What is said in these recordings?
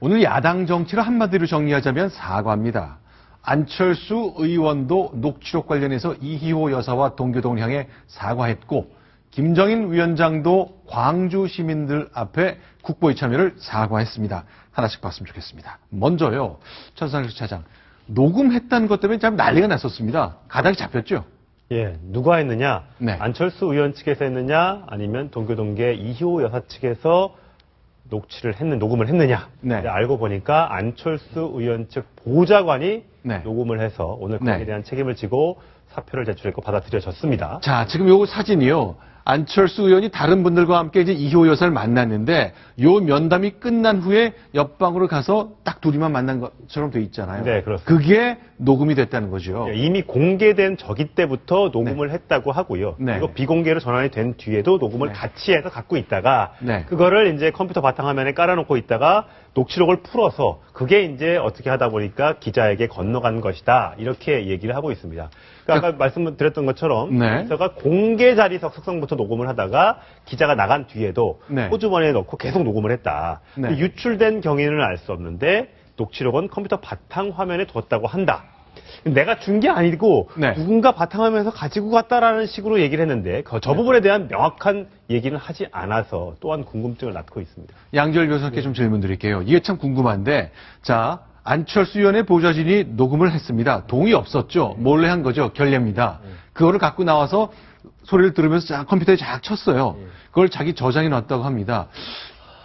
오늘 야당 정치를 한마디로 정리하자면 사과입니다. 안철수 의원도 녹취록 관련해서 이희호 여사와 동교동을 향해 사과했고 김정인 위원장도 광주 시민들 앞에 국보의 참여를 사과했습니다. 하나씩 봤으면 좋겠습니다. 먼저요. 천상식 차장. 녹음했다는 것 때문에 참 난리가 났었습니다. 가닥이 잡혔죠? 예, 누가 했느냐? 네. 안철수 의원 측에서 했느냐? 아니면 동교동계 이희호 여사 측에서 녹음을 했느냐? 네. 알고 보니까 안철수 의원 측 보좌관이 네. 녹음을 해서 오늘 거기에 네. 대한 책임을 지고 사표를 제출했고 받아들여졌습니다. 자, 지금 요거 사진이요. 안철수 의원이 다른 분들과 함께 이제 이희호 여사를 만났는데 요 면담이 끝난 후에 옆방으로 가서 딱 둘이만 만난 것처럼 돼 있잖아요. 네, 그렇습니다. 그게 녹음이 됐다는 거죠. 예, 이미 공개된 저기 때부터 녹음을 했다고 하고요. 네. 그리고 비공개로 전환이 된 뒤에도 녹음을 네. 같이 해서 갖고 있다가 네. 그거를 이제 컴퓨터 바탕화면에 깔아놓고 있다가 녹취록을 풀어서 그게 이제 어떻게 하다 보니까 기자에게 건너간 것이다. 이렇게 얘기를 하고 있습니다. 그러니까 아까 말씀드렸던 것처럼 네. 기자가 공개 자리석 석상부터 녹음을 하다가 기자가 나간 뒤에도 네. 호주머니에 넣고 계속 녹음을 했다. 네. 유출된 경위는 알 수 없는데 녹취록은 컴퓨터 바탕화면에 뒀다고 한다. 내가 준 게 아니고 네. 누군가 바탕화면에서 가지고 갔다라는 식으로 얘기를 했는데 저 부분에 대한 명확한 얘기는 하지 않아서 또한 궁금증을 낳고 있습니다. 양지열 교수님께 좀 질문 드릴게요. 이게 참 궁금한데, 자, 안철수 의원의 보좌진이 녹음을 했습니다. 동의 없었죠. 몰래 한 거죠. 결례입니다. 그거를 갖고 나와서 소리를 들으면서 컴퓨터에 쫙 쳤어요. 그걸 자기 저장해 놨다고 합니다.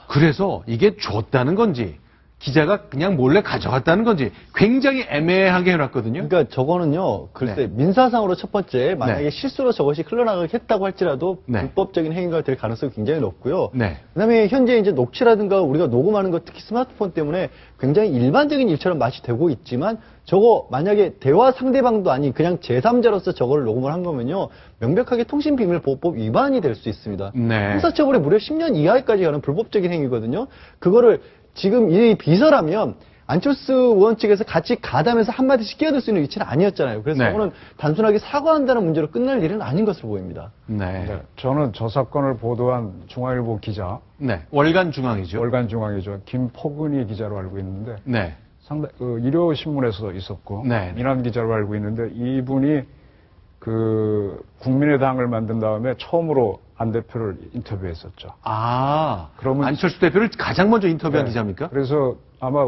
그래서 이게 줬다는 건지, 기자가 그냥 몰래 가져갔다는 건지 굉장히 애매하게 해놨거든요. 그러니까 저거는요, 글쎄, 네. 민사상으로 첫 번째, 만약에 네. 실수로 저것이 흘러나가게 했다고 할지라도 네. 불법적인 행위가 될 가능성이 굉장히 높고요. 네. 그 다음에 현재 이제 녹취라든가 우리가 녹음하는 것, 특히 스마트폰 때문에 굉장히 일반적인 일처럼 맛이 되고 있지만 저거 만약에 대화 상대방도 아닌 그냥 제3자로서 저거를 녹음을 한 거면요, 명백하게 통신비밀보호법 위반이 될 수 있습니다. 네. 형사처벌에 무려 10년 이하까지 가는 불법적인 행위거든요. 그거를 지금 이 비서라면 안철수 의원 측에서 같이 가담해서 한마디씩 끼어들 수 있는 위치는 아니었잖아요. 그래서 네. 저거는 단순하게 사과한다는 문제로 끝날 일은 아닌 것으로 보입니다. 네. 네, 저는 저 사건을 보도한 중앙일보 기자, 네. 월간중앙이죠. 월간중앙이죠. 김포근이 기자로 알고 있는데 네. 상당 일요신문에서 있었고 네. 민한 기자로 알고 있는데 이분이 그 국민의당을 만든 다음에 처음으로 안 대표를 인터뷰했었죠. 아, 그러면- 안철수 대표를 가장 먼저 인터뷰한 네. 기자입니까? 그래서 아마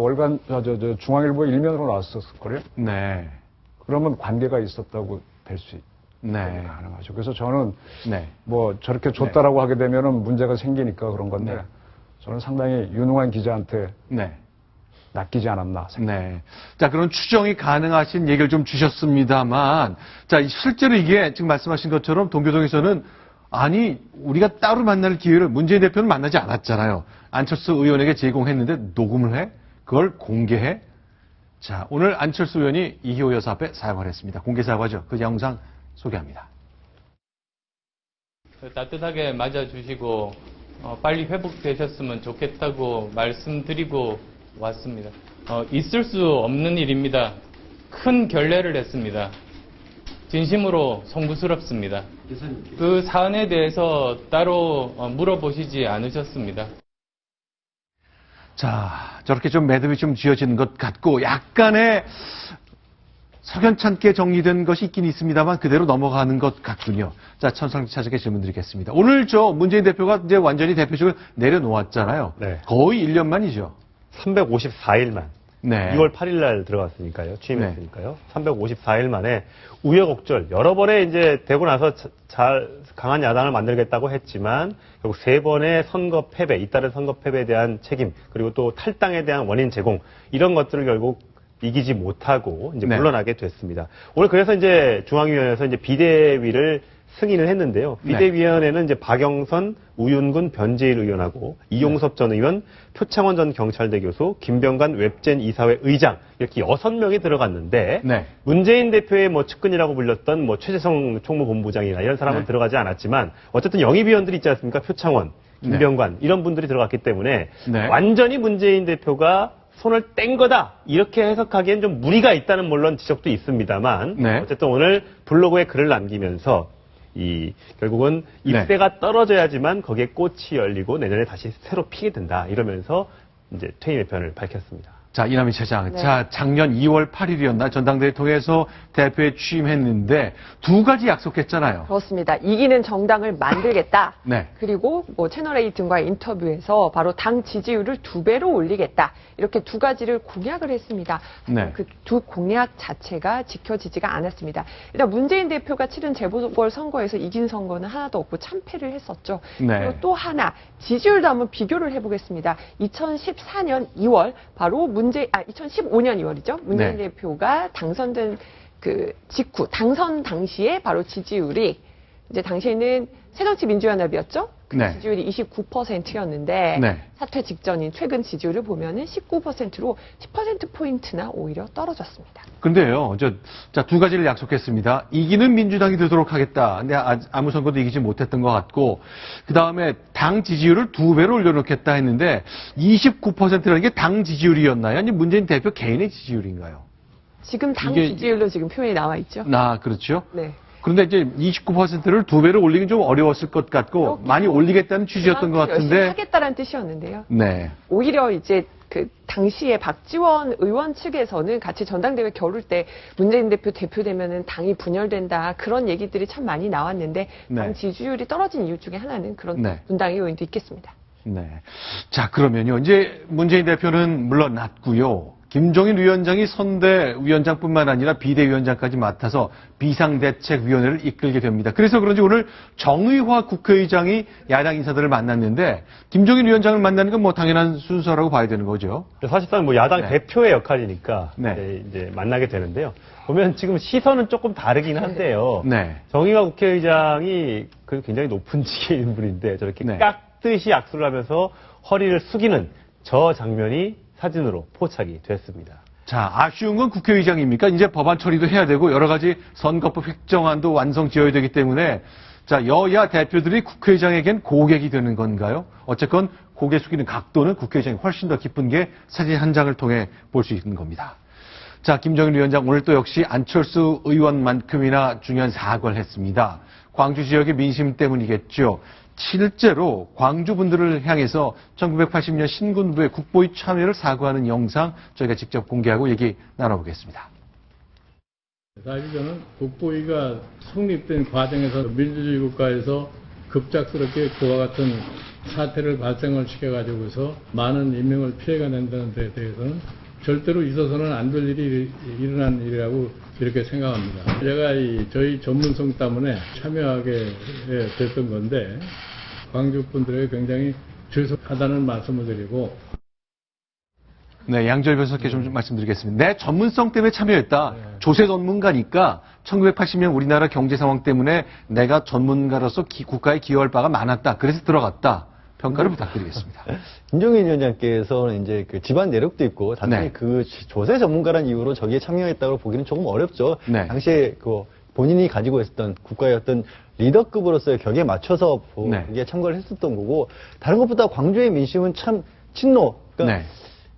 중앙일보 일면으로 나왔었을 거예요. 네. 그러면 관계가 있었다고 될 수 네. 가능하죠. 그래서 저는 네. 뭐 저렇게 줬다라고 하게 되면은 문제가 생기니까 그런 건데 네. 저는 상당히 유능한 기자한테 네. 낚이지 않았나 생각합니다. 네. 자, 그런 추정이 가능하신 얘기를 좀 주셨습니다만, 자, 실제로 이게 지금 말씀하신 것처럼 동교동에서는 아니, 우리가 따로 만날 기회를 문재인 대표는 만나지 않았잖아요. 안철수 의원에게 제공했는데 녹음을 해? 그걸 공개해? 자, 오늘 안철수 의원이 이희호 여사 앞에 사과를 했습니다. 공개 사과죠. 그 영상 소개합니다. 따뜻하게 맞아주시고 빨리 회복되셨으면 좋겠다고 말씀드리고 왔습니다. 있을 수 없는 일입니다. 큰 결례를 했습니다. 진심으로 송구스럽습니다. 그 사안에 대해서 따로 물어보시지 않으셨습니다. 자, 저렇게 좀 매듭이 좀 지어지는 것 같고 약간의 석연찮게 정리된 것이 있긴 있습니다만 그대로 넘어가는 것 같군요. 자, 천상식 차장께 질문 드리겠습니다. 오늘 문재인 대표가 이제 완전히 대표직을 내려놓았잖아요. 네. 거의 1년 만이죠. 354일만. 네. 6월 8일 날 들어갔으니까요. 취임했으니까요. 354일 만에 우여곡절 여러 번에 이제 되고 나서 잘 강한 야당을 만들겠다고 했지만 결국 3번의 선거 패배, 잇따른 선거 패배에 대한 책임, 그리고 또 탈당에 대한 원인 제공 이런 것들을 결국 이기지 못하고 이제 네. 물러나게 됐습니다. 오늘 그래서 이제 중앙위원회에서 이제 비대위를 승인을 했는데요. 비대위원회는 이제 박영선, 우윤근, 변재일 의원하고 이용섭 전 의원, 표창원 전 경찰대 교수, 김병관 웹젠 이사회 의장 이렇게 6명이 들어갔는데 네. 문재인 대표의 뭐 측근이라고 불렸던 뭐 최재성 총무본부장이나 이런 사람은 네. 들어가지 않았지만 어쨌든 영입위원들이 있지 않습니까? 표창원, 김병관 이런 분들이 들어갔기 때문에 네. 완전히 문재인 대표가 손을 뗀 거다 이렇게 해석하기엔 좀 무리가 있다는 물론 지적도 있습니다만 네. 어쨌든 오늘 블로그에 글을 남기면서 결국은 잎새가 떨어져야지만 거기에 꽃이 열리고 내년에 다시 새로 피게 된다 이러면서 이제 퇴임 의편을 밝혔습니다. 자, 이남희 차장. 네. 자, 작년 2월 8일이었나 전당대회 통해서 대표에 취임했는데 두 가지 약속했잖아요. 그렇습니다. 이기는 정당을 만들겠다. 네. 그리고 뭐 채널A 등과의 인터뷰에서 바로 당 지지율을 2배로 올리겠다. 이렇게 두 가지를 공약을 했습니다. 네. 그 두 공약 자체가 지켜지지가 않았습니다. 일단 문재인 대표가 치른 재보궐선거에서 이긴 선거는 하나도 없고 참패를 했었죠. 네. 그리고 또 하나 지지율도 한번 비교를 해보겠습니다. 2014년 2월 바로 2015년 2월이죠. 문재인 네. 대표가 당선된 그 직후 당선 당시에 바로 지지율이 이제 당시에는 새정치민주연합이었죠. 그 네. 지지율이 29%였는데 네. 사퇴 직전인 최근 지지율을 보면은 19%로 10%포인트나 오히려 떨어졌습니다. 근데요, 자, 두 가지를 약속했습니다. 이기는 민주당이 되도록 하겠다. 근데 아무 선거도 이기지 못했던 것 같고, 그 다음에 당 지지율을 2배로 올려놓겠다 했는데, 29%라는 게 당 지지율이었나요? 아니면 문재인 대표 개인의 지지율인가요? 지금 당 이게- 지지율로 지금 표현이 나와 있죠. 그렇죠. 네. 그런데 이제 29%를 2배로 올리긴 좀 어려웠을 것 같고, 그렇긴 많이 올리겠다는 취지였던 것 그만큼 열심히 같은데, 하겠다라는 뜻이었는데요. 네. 오히려 이제 그 당시에 박지원 의원 측에서는 같이 전당대회 겨룰 때 문재인 대표 대표되면은 당이 분열된다 그런 얘기들이 참 많이 나왔는데 당 네. 지지율이 떨어진 이유 중에 하나는 그런 네. 분당의 요인도 있겠습니다. 네. 자, 그러면요. 이제 문재인 대표는 물러났고요. 김종인 위원장이 선대위원장뿐만 아니라 비대위원장까지 맡아서 비상대책위원회를 이끌게 됩니다. 그래서 그런지 오늘 정의화 국회의장이 야당 인사들을 만났는데 김종인 위원장을 만나는 건 뭐 당연한 순서라고 봐야 되는 거죠. 사실상 뭐 야당 네. 대표의 역할이니까 네. 이제 만나게 되는데요. 보면 지금 시선은 조금 다르긴 한데요. 네. 정의화 국회의장이 그 굉장히 높은 직에 있는 분인데 저렇게 네. 깍듯이 악수를 하면서 허리를 숙이는 저 장면이 사진으로 포착이 됐습니다. 자, 아쉬운 건 국회의장입니까? 이제 법안 처리도 해야 되고 여러 가지 선거법 획정안도 완성 지어야 되기 때문에 자, 여야 대표들이 국회의장에겐 고객이 되는 건가요? 어쨌건 고개 숙이는 각도는 국회의장이 훨씬 더 깊은 게 사진 한 장을 통해 볼 수 있는 겁니다. 자, 김정인 위원장 오늘 또 역시 안철수 의원만큼이나 중요한 사과를 했습니다. 광주 지역의 민심 때문이겠죠. 실제로 광주 분들을 향해서 1980년 신군부의 국보위 참여를 사과하는 영상 저희가 직접 공개하고 얘기 나눠보겠습니다. 사실 저는 국보위가 성립된 과정에서 민주주의 국가에서 급작스럽게 그와 같은 사태를 발생을 시켜가지고서 많은 인명을 피해가 낸다는 데 대해서는 절대로 있어서는 안 될 일이 일어난 일이라고 이렇게 생각합니다. 제가 저희 전문성 때문에 참여하게 됐던 건데 광주 분들에게 굉장히 죄송하다는 말씀을 드리고 네, 양절 변호사께 좀 말씀드리겠습니다. 내 전문성 때문에 참여했다. 조세 전문가니까 1980년 우리나라 경제 상황 때문에 내가 전문가로서 국가에 기여할 바가 많았다. 그래서 들어갔다. 평가를 부탁드리겠습니다. 김종인 위원장께서는 이제 그 집안 내력도 있고 단순히 네. 그 조세 전문가란 이유로 저기에 참여했다고 보기는 조금 어렵죠. 네. 당시에 그 본인이 가지고 있었던 국가의 어떤 리더급으로서의 격에 맞춰서 네. 거기에 참가를 했었던 거고 다른 것보다 광주의 민심은 참 친노. 그러니까 네.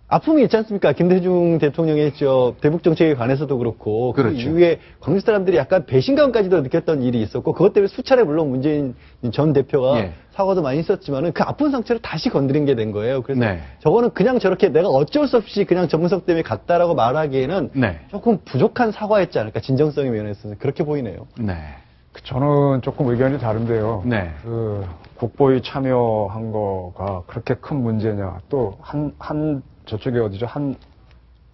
아픔이 있지 않습니까? 김대중 대통령의 대북 정책에 관해서도 그렇고 그렇죠. 그 이후에 광주 사람들이 약간 배신감까지도 느꼈던 일이 있었고 그것 때문에 수차례 물론 문재인 전 대표가 예. 사과도 많이 했었지만은 그 아픈 상처를 다시 건드린 게 된 거예요. 그래서 네. 저거는 그냥 저렇게 내가 어쩔 수 없이 그냥 전문성 때문에 갔다라고 말하기에는 네. 조금 부족한 사과였지 않을까 진정성의 면에서 그렇게 보이네요. 네. 저는 조금 의견이 다른데요. 네. 그 국보위 참여한 거가 그렇게 큰 문제냐. 또 저쪽에 어디죠?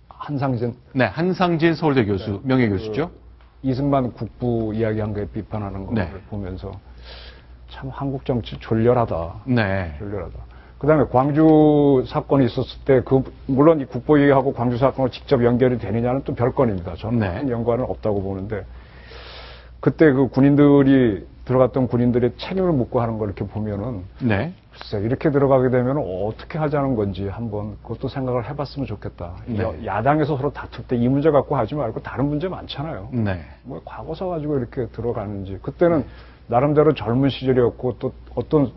한상진 네, 한상진 서울대 교수, 명예교수죠. 이승만 국부 이야기한 거에 비판하는 거를 네. 보면서 참 한국 정치 졸렬하다. 네. 졸렬하다. 그다음에 광주 사건이 있었을 때 물론 이 국보위하고 광주 사건을 직접 연결이 되느냐는 또 별건입니다. 저는 네. 큰 연관은 없다고 보는데 그때 그 군인들이 들어갔던 군인들의 책임을 묻고 하는 걸 이렇게 보면은 네. 글쎄 이렇게 들어가게 되면 어떻게 하자는 건지 한번 그것도 생각을 해봤으면 좋겠다. 네. 야당에서 서로 다툴 때 이 문제 갖고 하지 말고 다른 문제 많잖아요. 네. 뭐 과거사 가지고 이렇게 들어가는지 그때는 나름대로 젊은 시절이었고 또 어떤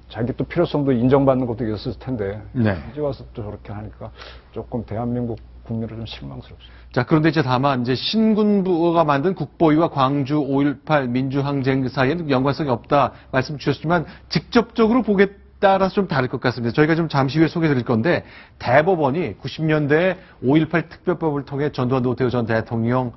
자기 또 필요성도 인정받는 것도 있었을 텐데 네. 이제 와서 또 저렇게 하니까 조금 대한민국 국민으로 좀 실망스럽습니다. 자, 그런데 이제 다만 이제 신군부가 만든 국보위와 광주 5.18 민주항쟁 사이에는 연관성이 없다 말씀 주셨지만 직접적으로 따라서 좀 다를 것 같습니다. 저희가 좀 잠시 후에 소개해 드릴 건데 대법원이 90년대 5.18 특별법을 통해 전두환 노태우 전 대통령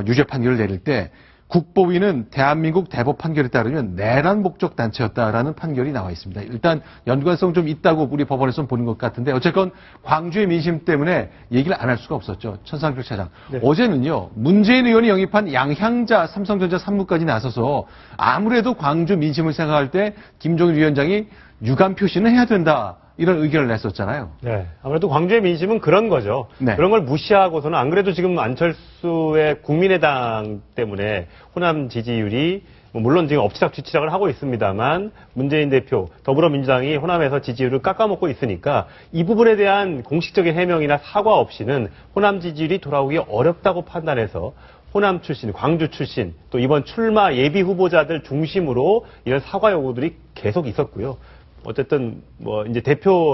유죄 판결을 내릴 때 국보위는 대한민국 대법 판결에 따르면 내란 목적 단체였다라는 판결이 나와 있습니다. 일단 연관성 좀 있다고 우리 법원에서 보는 것 같은데 어쨌건 광주의 민심 때문에 얘기를 안 할 수가 없었죠. 천상필 차장. 네. 어제는요. 문재인 의원이 영입한 양향자 삼성전자 상무까지 나서서 아무래도 광주 민심을 생각할 때 김종인 위원장이 유감 표시는 해야 된다. 이런 의견을 냈었잖아요. 네. 아무래도 광주의 민심은 그런 거죠. 네. 그런 걸 무시하고서는 안 그래도 지금 안철수의 국민의당 때문에 호남 지지율이 물론 지금 엎치락뒤치락을 하고 있습니다만 문재인 대표, 더불어민주당이 호남에서 지지율을 깎아먹고 있으니까 이 부분에 대한 공식적인 해명이나 사과 없이는 호남 지지율이 돌아오기 어렵다고 판단해서 호남 출신, 광주 출신, 또 이번 출마 예비 후보자들 중심으로 이런 사과 요구들이 계속 있었고요. 어쨌든 뭐 이제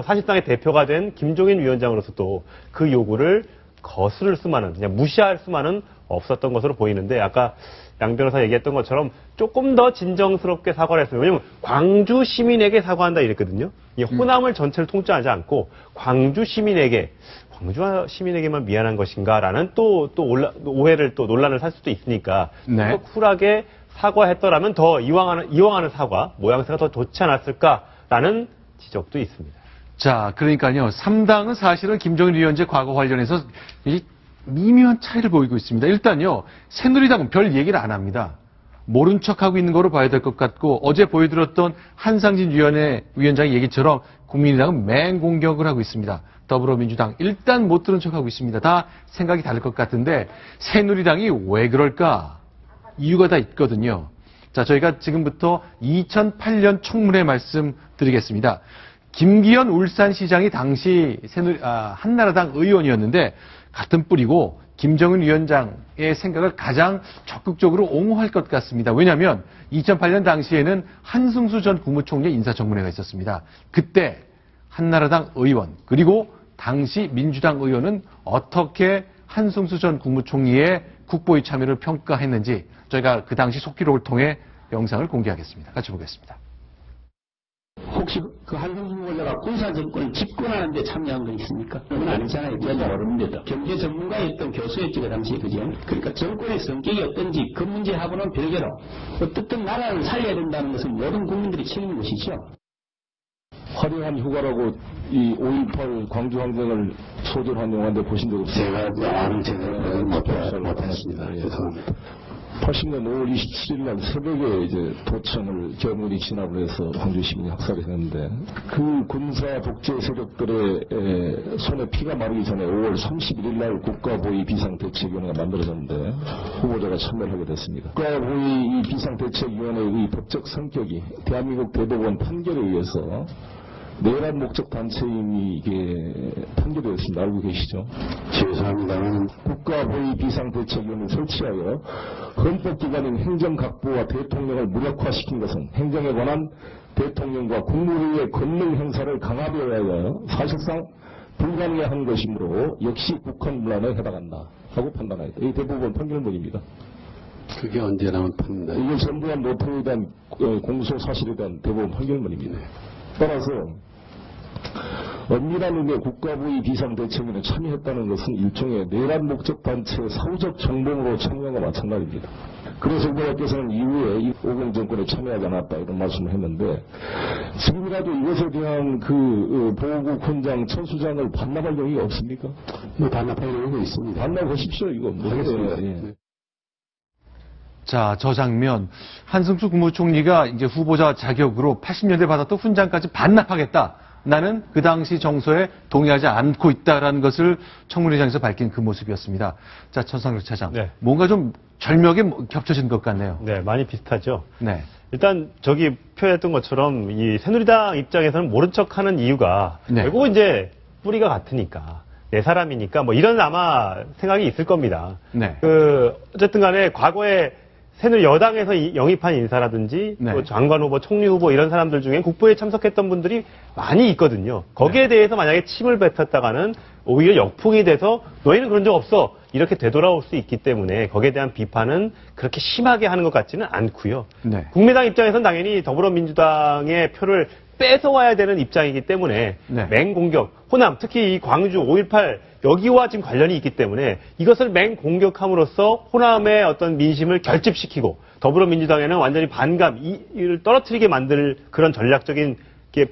사실상의 대표가 된 김종인 위원장으로서도 그 요구를 거스를 수만은, 그냥 무시할 수만은 없었던 것으로 보이는데 아까 양 변호사 얘기했던 것처럼 조금 더 진정스럽게 사과를 했어요. 왜냐면 광주 시민에게 사과한다 이랬거든요. 이 호남을 전체를 통째하지 않고 광주 시민에게만 미안한 것인가라는 또 오해를 또 논란을 살 수도 있으니까 네. 또 쿨하게 사과했더라면 더 이왕하는 사과 모양새가 더 좋지 않았을까라는 지적도 있습니다. 자, 그러니까요. 3당은 사실은 김종인 위원장 과거 관련해서 이 미묘한 차이를 보이고 있습니다. 일단요. 새누리당은 별 얘기를 안 합니다. 모른 척하고 있는 거로 봐야 될 것 같고 어제 보여드렸던 한상진 위원장의 얘기처럼 국민의당은 맹공격을 하고 있습니다. 더불어민주당 일단 못 들은 척하고 있습니다. 다 생각이 다를 것 같은데 새누리당이 왜 그럴까? 이유가 다 있거든요. 자, 저희가 지금부터 2008년 청문회 말씀드리겠습니다. 김기현 울산시장이 당시 한나라당 의원이었는데 같은 뿌리고 김정은 위원장의 생각을 가장 적극적으로 옹호할 것 같습니다. 왜냐하면 2008년 당시에는 한승수 전 국무총리 인사청문회가 있었습니다. 그때 한나라당 의원 그리고 당시 민주당 의원은 어떻게 한승수 전 국무총리의 국보위 참여를 평가했는지 저희가 그 당시 속기록을 통해 영상을 공개하겠습니다. 같이 보겠습니다. 혹시 그 한승수 후보자가 군사정권을 집권하는 데 참여한 거 있습니까? 그건 아니잖아요. 그건 모릅니다. 경제 전문가였던 교수였죠, 그 당시에, 그죠? 그러니까 정권의 성격이 어떤지 그 문제하고는 별개로 어떻든 나라를 살려야 된다는 것은 모든 국민들이 책임인 것이죠. 화려한 휴가라고 이 5.18 광주항쟁을 소절한 영화인데 보신 적 없어요? 제가 못했습니다. 죄송합니다. 80년 5월 27일 날 새벽에 이제 도청을 견문이 진압을 해서 광주 시민이 학살을 했는데 그 군사 독재 세력들의 손에 피가 마르기 전에 5월 31일 날 국가보위 비상대책위원회가 만들어졌는데 후보자가 참여를 하게 됐습니다. 국가보위 비상대책위원회의 법적 성격이 대한민국 대법원 판결에 의해서 내란 목적 단체임이 이게 판결되었습니다. 알고 계시죠? 죄송합니다만 국가보위 비상대책위원회를 설치하여 헌법기관인 행정각부와 대통령을 무력화시킨 것은 행정에 관한 대통령과 국무회의의 권능 행사를 강화하여 사실상 불가능해 한 것이므로 역시 국헌문란에 해당한다 하고 판단하였다. 이 대법원 판결문입니다. 그게 언제 나온 판입니다. 이게 전두환 노태우에 대한 공소사실에 대한 대법원 판결문입니다. 따라서 엄밀한 의미의 국가보위 비상대책위원회에 참여했다는 것은 일종의 내란 목적 단체의 사후적 정봉으로 참여한 것과 마찬가지입니다. 그래서 후보자께서는 이후에 이 오공 정권에 참여하지 않았다 이런 말씀을 했는데 지금이라도 이것에 대한 그 보호국 훈장 천수장을 반납할 용의가 없습니까? 반납할 용의가 있습니다. 반납하십시오 이거. 하겠습니다. 예. 자, 저 장면 한승수 국무총리가 이제 후보자 자격으로 80년대 받았던 훈장까지 반납하겠다. 나는 그 당시 정서에 동의하지 않고 있다라는 것을 청문회장에서 밝힌 그 모습이었습니다. 자, 천상필 차장. 네. 뭔가 좀 절묘하게 겹쳐진 것 같네요. 네, 많이 비슷하죠. 네. 일단 저기 표현했던 것처럼 이 새누리당 입장에서는 모른 척하는 이유가 네. 결국은 이제 뿌리가 같으니까 내 사람이니까 뭐 이런 아마 생각이 있을 겁니다. 네. 어쨌든 간에 과거에 새누리 여당에서 영입한 인사라든지 네. 또 장관 후보, 총리 후보 이런 사람들 중에 국보에 참석했던 분들이 많이 있거든요. 거기에 대해서 만약에 침을 뱉었다가는 오히려 역풍이 돼서 너희는 그런 적 없어 이렇게 되돌아올 수 있기 때문에 거기에 대한 비판은 그렇게 심하게 하는 것 같지는 않고요. 네. 국민당 입장에서는 당연히 더불어민주당의 표를 뺏어와야 되는 입장이기 때문에 네. 맹공격, 호남, 특히 이 광주 5.18 여기와 지금 관련이 있기 때문에 이것을 맹공격함으로써 호남의 어떤 민심을 결집시키고 더불어민주당에는 완전히 반감, 이를 떨어뜨리게 만들 그런 전략적인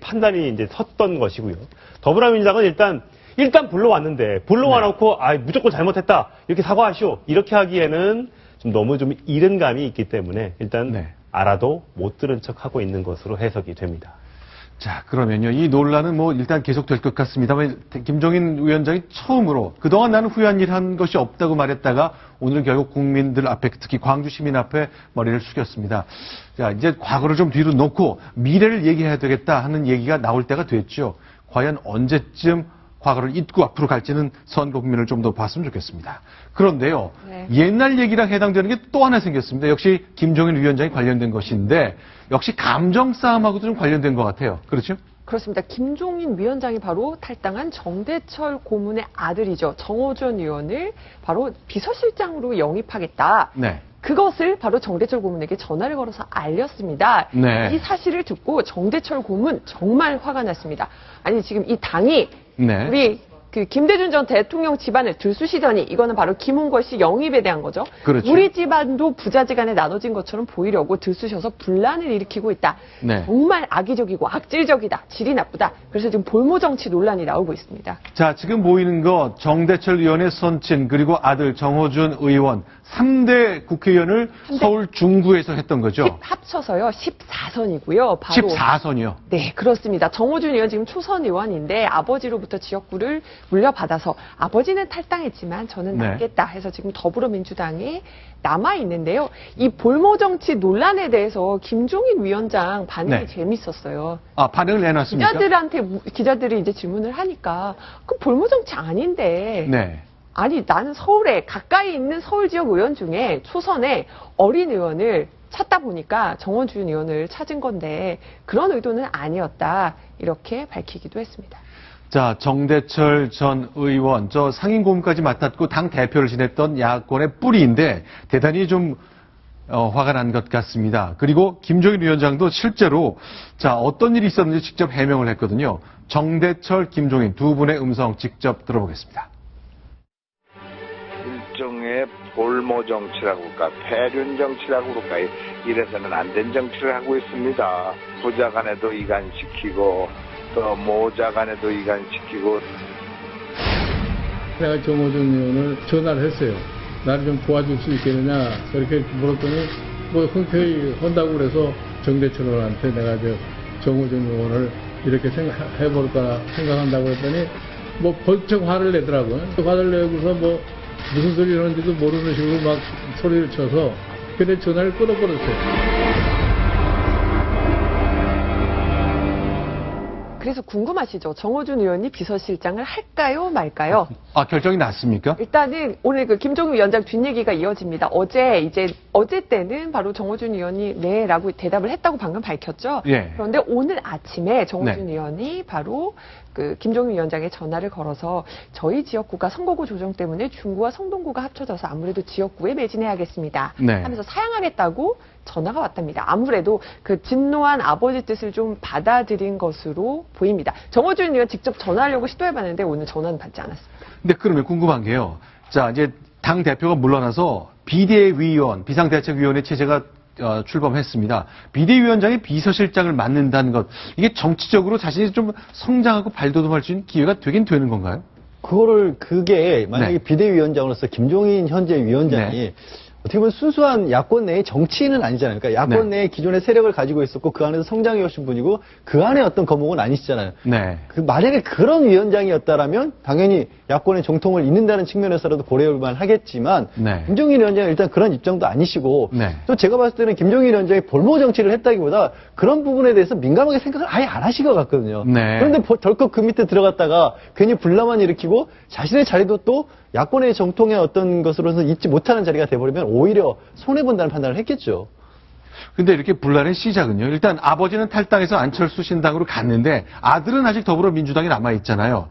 판단이 이제 섰던 것이고요. 더불어민주당은 일단 불러왔는데 불러와놓고 무조건 잘못했다 이렇게 사과하시오 이렇게 하기에는 좀 너무 좀 이른 감이 있기 때문에 일단 네. 알아도 못 들은 척하고 있는 것으로 해석이 됩니다. 자, 그러면요. 이 논란은 뭐 일단 계속될 것 같습니다만 김종인 위원장이 처음으로 그동안 나는 후회한 일 한 것이 없다고 말했다가 오늘 결국 국민들 앞에 특히 광주 시민 앞에 머리를 숙였습니다. 자, 이제 과거를 좀 뒤로 놓고 미래를 얘기해야 되겠다 하는 얘기가 나올 때가 됐죠. 과연 언제쯤 과거를 잊고 앞으로 갈지는 선거 국민을 좀 더 봤으면 좋겠습니다. 그런데요. 네. 옛날 얘기랑 해당되는 게 또 하나 생겼습니다. 역시 김종인 위원장이 관련된 것인데 역시 감정 싸움하고도 좀 관련된 것 같아요. 그렇죠? 그렇습니다. 김종인 위원장이 바로 탈당한 정대철 고문의 아들이죠. 정호준 의원을 바로 비서실장으로 영입하겠다. 네. 그것을 바로 정대철 고문에게 전화를 걸어서 알렸습니다. 네. 이 사실을 듣고 정대철 고문 정말 화가 났습니다. 아니 지금 이 당이 네. 우리 김대중 전 대통령 집안을 들쑤시더니 이거는 바로 김웅걸 씨 영입에 대한 거죠. 그렇죠. 우리 집안도 부자지간에 나눠진 것처럼 보이려고 들쑤셔서 분란을 일으키고 있다. 네. 정말 악의적이고 악질적이다. 질이 나쁘다. 그래서 지금 볼모 정치 논란이 나오고 있습니다. 자, 지금 보이는 거 정대철 의원의 선친 그리고 아들 정호준 의원 3대 국회의원을 서울 중구에서 했던 거죠. 합쳐서요 14선이고요. 바로 14선이요. 네, 그렇습니다. 정호준 의원 지금 초선 의원인데 아버지로부터 지역구를 물려받아서 아버지는 탈당했지만 저는 네. 남겠다 해서 지금 더불어민주당에 남아 있는데요. 이 볼모 정치 논란에 대해서 김종인 위원장 반응이 네. 재밌었어요. 아, 반응을 내놨습니까? 기자들이 이제 질문을 하니까 그 볼모 정치 아닌데. 네. 아니 나는 서울에 가까이 있는 서울 지역 의원 중에 초선에 어린 의원을 찾다 보니까 정호준 의원을 찾은 건데 그런 의도는 아니었다 이렇게 밝히기도 했습니다. 자, 정대철 전 의원, 저 상임고문까지 맡았고 당 대표를 지냈던 야권의 뿌리인데 대단히 좀 화가 난 것 같습니다. 그리고 김종인 위원장도 실제로 자 어떤 일이 있었는지 직접 해명을 했거든요. 정대철, 김종인 두 분의 음성 직접 들어보겠습니다. 일종의 볼모 정치라고 할까, 폐륜 정치라고 그럴까, 이래서는 안 된 정치를 하고 있습니다. 부자 간에도 이간시키고, 또 모자 간에도 이간시키고. 내가 정호준 의원을 전화를 했어요. 나를 좀 도와줄 수 있겠느냐, 그렇게 물었더니, 뭐 흔쾌히 한다고 그래서 정대철 의원한테 내가 정호준 의원을 이렇게 해볼까 생각한다고 했더니, 뭐 벌쩍 화를 내더라고요. 화를 내고서 뭐 무슨 소리 하는지도 모르는 식으로 막 소리를 쳐서 그래 전화를 끊어버렸어요. 그래서 궁금하시죠? 정호준 의원이 비서실장을 할까요, 말까요? 아, 결정이 났습니까? 일단은 오늘 김종인 위원장 뒷얘기가 이어집니다. 어제 때는 바로 정호준 의원이 네라고 대답을 했다고 방금 밝혔죠. 예. 그런데 오늘 아침에 정호준 네. 의원이 바로 김종인 위원장에 전화를 걸어서 저희 지역구가 선거구 조정 때문에 중구와 성동구가 합쳐져서 아무래도 지역구에 매진해야겠습니다. 네. 하면서 사양하겠다고 전화가 왔답니다. 아무래도 그 진노한 아버지 뜻을 좀 받아들인 것으로 보입니다. 정호준 의원 직접 전화하려고 시도해봤는데 오늘 전화는 받지 않았습니다. 근데 그러면 궁금한 게요. 자, 이제 당 대표가 물러나서 비대위원, 비상대책위원회 체제가 출범했습니다. 비대위원장이 비서실장을 맡는다는 것, 이게 정치적으로 자신이 좀 성장하고 발돋움할 수 있는 기회가 되긴 되는 건가요? 그게 만약에 네. 비대위원장으로서 김종인 현재 위원장이 네. 어떻게 보면 순수한 야권 내의 정치인은 아니잖아요. 그러니까 야권 네. 내에 기존의 세력을 가지고 있었고 그 안에서 성장해 오신 분이고 그 안에 어떤 거목은 아니시잖아요. 네. 만약에 그런 위원장이었다라면 당연히 야권의 정통을 잇는다는 측면에서라도 고려해볼 하겠지만 네. 김종인 위원장은 일단 그런 입장도 아니시고 네. 또 제가 봤을 때는 김종인 위원장이 볼모 정치를 했다기보다 그런 부분에 대해서 민감하게 생각을 아예 안 하신 것 같거든요. 네. 그런데 덜컥 그 밑에 들어갔다가 괜히 분란만 일으키고 자신의 자리도 또 야권의 정통의 어떤 것으로서 잊지 못하는 자리가 돼버리면 오히려 손해본다는 판단을 했겠죠. 근데 이렇게 분란의 시작은요. 일단 아버지는 탈당해서 안철수 신당으로 갔는데 아들은 아직 더불어민주당에 남아 있잖아요.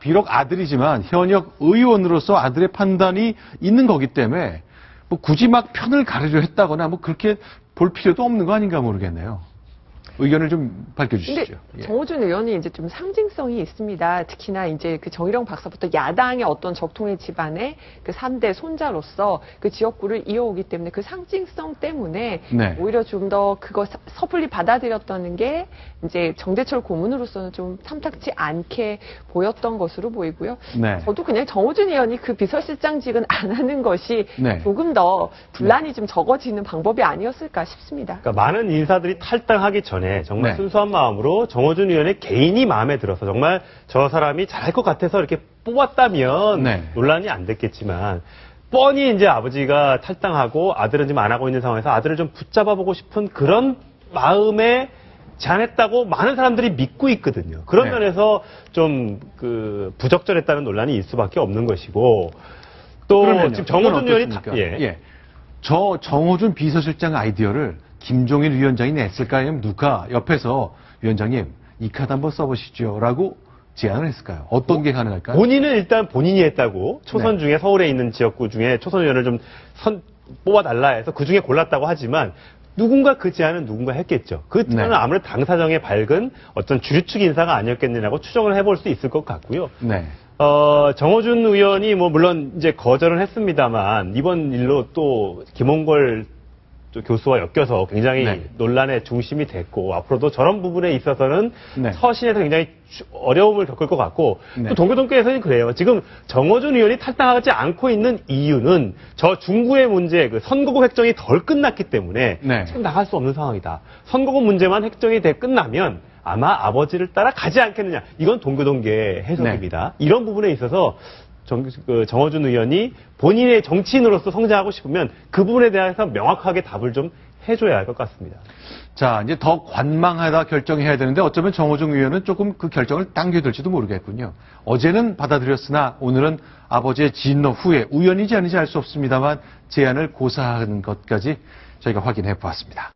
비록 아들이지만 현역 의원으로서 아들의 판단이 있는 거기 때문에 뭐 굳이 막 편을 가르려 했다거나 뭐 그렇게 볼 필요도 없는 거 아닌가 모르겠네요. 의견을 좀 밝혀주시죠. 근데 정호준 의원이 이제 좀 상징성이 있습니다. 특히나 이제 그 정일영 박사부터 야당의 어떤 적통의 집안의 그 3대 손자로서 그 지역구를 이어오기 때문에 그 상징성 때문에 네. 오히려 좀 더 그거 섣불리 받아들였다는 게 이제 정대철 고문으로서는 좀 탐탁지 않게 보였던 것으로 보이고요. 네. 저도 그냥 정호준 의원이 그 비서실장직은 안 하는 것이 네. 조금 더 분란이 좀 적어지는 방법이 아니었을까 싶습니다. 그러니까 많은 인사들이 탈당하기 전에 정말 네. 순수한 마음으로 정호준 의원의 개인이 마음에 들어서 정말 저 사람이 잘할 것 같아서 이렇게 뽑았다면 네. 논란이 안 됐겠지만 뻔히 이제 아버지가 탈당하고 아들은 지금 안 하고 있는 상황에서 아들을 좀 붙잡아보고 싶은 그런 마음에 제안했다고 많은 사람들이 믿고 있거든요. 그런 네. 면에서 좀 그 부적절했다는 논란이 있을 수밖에 없는 것이고 또 그러면요. 지금 정호준 의원이 어떻습니까? 예. 저 정호준 비서실장 아이디어를 김종인 위원장이 냈을까요? 아니면 누가 옆에서 위원장님 이 카드 한번 써보시죠 라고 제안을 했을까요? 어떤 게 가능할까요? 본인은 일단 본인이 했다고 초선 네. 중에 서울에 있는 지역구 중에 초선 의원을 좀 뽑아달라 해서 그 중에 골랐다고 하지만 누군가 그 제안은 누군가 했겠죠. 그 제안은 네. 아무래도 당 사정에 밝은 어떤 주류측 인사가 아니었겠느냐고 추정을 해볼 수 있을 것 같고요. 네. 정호준 의원이 뭐 물론 이제 거절은 했습니다만 이번 일로 또 김홍걸 교수와 엮여서 굉장히 네. 논란의 중심이 됐고 앞으로도 저런 부분에 있어서는 네. 서신에서 굉장히 어려움을 겪을 것 같고 네. 또 동교동교에서는 그래요. 지금 정호준 의원이 탈당하지 않고 있는 이유는 저 중구의 문제, 그 선거구 획정이 덜 끝났기 때문에 네. 지금 나갈 수 없는 상황이다. 선거구 문제만 획정이 끝나면 아마 아버지를 따라 가지 않겠느냐. 이건 동교동계 해석입니다. 이런 부분에 있어서 정호준 의원이 본인의 정치인으로서 성장하고 싶으면 그 부분에 대해서 명확하게 답을 좀 해줘야 할 것 같습니다. 자, 이제 더 관망하다 결정해야 되는데 어쩌면 정호중 의원은 조금 그 결정을 당겨들지도 모르겠군요. 어제는 받아들였으나 오늘은 아버지의 진노 후에 우연인지 아닌지 알 수 없습니다만 제안을 고사하는 것까지 저희가 확인해 보았습니다.